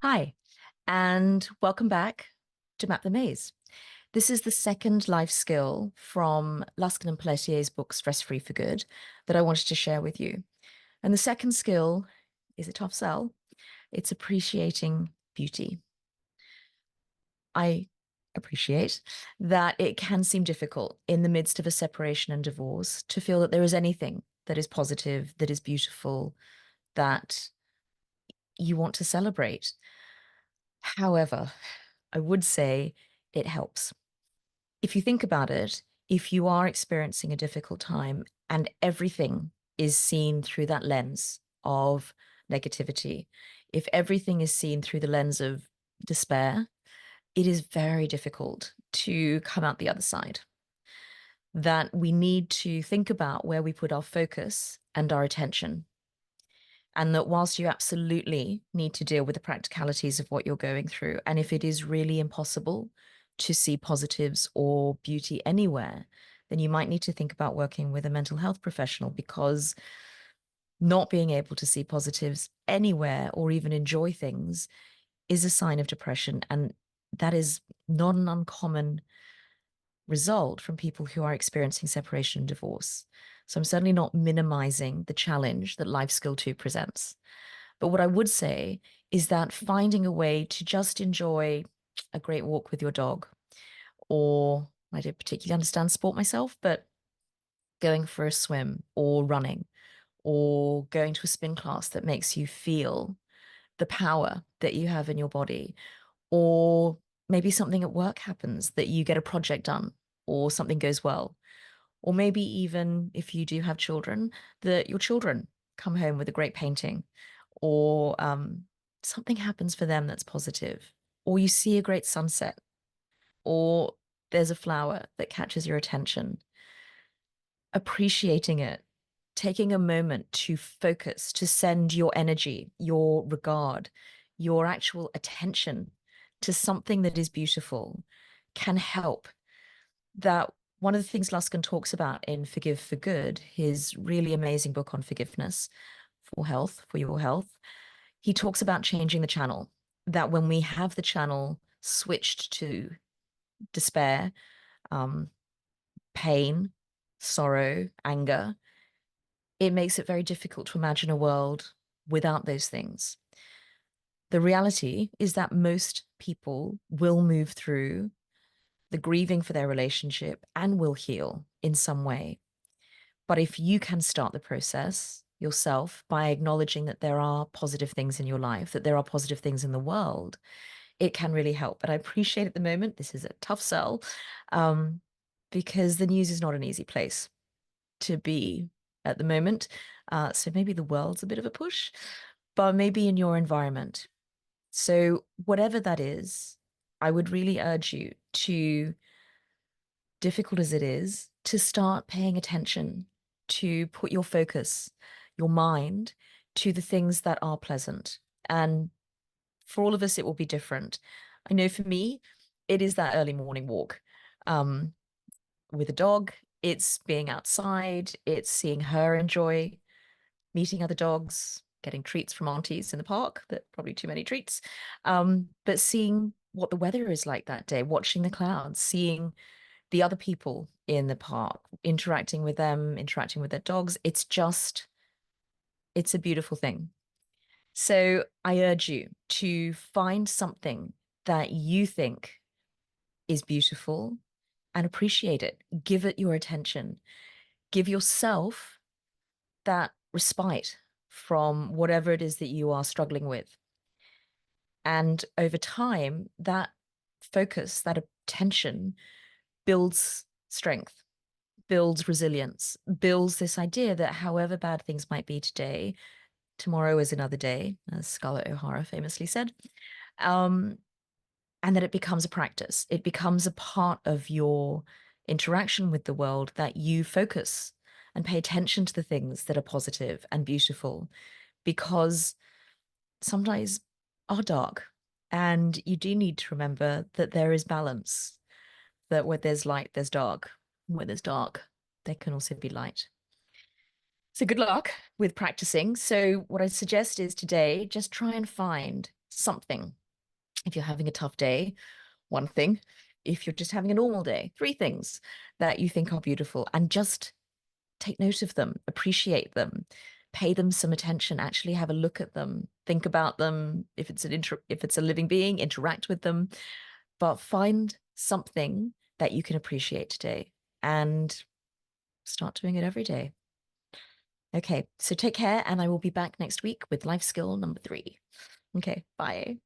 Hi, and welcome back to Map the Maze. This is the second life skill from Luskin and Pelletier's book Stress Free for Good that I wanted to share with you. And the second skill is a tough sell. It's appreciating beauty. I appreciate that it can seem difficult in the midst of a separation and divorce to feel that there is anything that is positive, that is beautiful, that you want to celebrate. However, I would say it helps. If you think about it, if you are experiencing a difficult time and everything is seen through that lens of negativity, if everything is seen through the lens of despair, it is very difficult to come out the other side. That we need to think about where we put our focus and our attention. And that whilst you absolutely need to deal with the practicalities of what you're going through, and if it is really impossible to see positives or beauty anywhere, then you might need to think about working with a mental health professional, because not being able to see positives anywhere or even enjoy things is a sign of depression. And that is not an uncommon result from people who are experiencing separation and divorce. So I'm certainly not minimizing the challenge that Life Skill 2 presents. But what I would say is that finding a way to just enjoy a great walk with your dog, or I don't particularly understand sport myself, but going for a swim or running or going to a spin class that makes you feel the power that you have in your body, or maybe something at work happens that you get a project done or something goes well, or maybe even if you do have children, that your children come home with a great painting, or something happens for them that's positive, or you see a great sunset, or there's a flower that catches your attention. Appreciating it, taking a moment to focus, to send your energy, your regard, your actual attention to something that is beautiful can help. That one of the things Luskin talks about in Forgive for Good, his really amazing book on forgiveness for health, for your health, he talks about changing the channel. That when we have the channel switched to despair, um, pain, sorrow, anger, it makes it very difficult to imagine a world without those things. The reality is that most people will move through the grieving for their relationship and will heal in some way. But if you can start the process yourself by acknowledging that there are positive things in your life, that there are positive things in the world, it can really help. But I appreciate at the moment, this is a tough sell, um, because the news is not an easy place to be at the moment. So maybe the world's a bit of a push, but maybe in your environment. So whatever that is, I would really urge you to, difficult as it is, to start paying attention, to put your focus, your mind to the things that are pleasant. And for all of us, it will be different. I know for me, it is that early morning walk with a dog. It's being outside, it's seeing her enjoy meeting other dogs, getting treats from aunties in the park, that probably too many treats. But seeing what the weather is like that day, watching the clouds, seeing the other people in the park, interacting with them, interacting with their dogs. It's a beautiful thing. So I urge you to find something that you think is beautiful and appreciate it. Give it your attention. Give yourself that respite from whatever it is that you are struggling with. And over time, that focus, that attention builds strength, builds resilience, builds this idea that however bad things might be today, tomorrow is another day, as Scarlett O'Hara famously said. And that it becomes a practice. It becomes a part of your interaction with the world, that you focus and pay attention to the things that are positive and beautiful, because some days are dark, and you do need to remember that there is balance, that where there's light, there's dark. Where there's dark, there can also be light. So good luck with practicing. So what I suggest is today, just try and find something. If you're having a tough day, one thing. If you're just having a normal day, three things that you think are beautiful, and just take note of them, appreciate them, pay them some attention, actually have a look at them, think about them. If it's if it's a living being, interact with them, but find something that you can appreciate today and start doing it every day. Okay, so take care, and I will be back next week with life skill number 3. Okay, bye.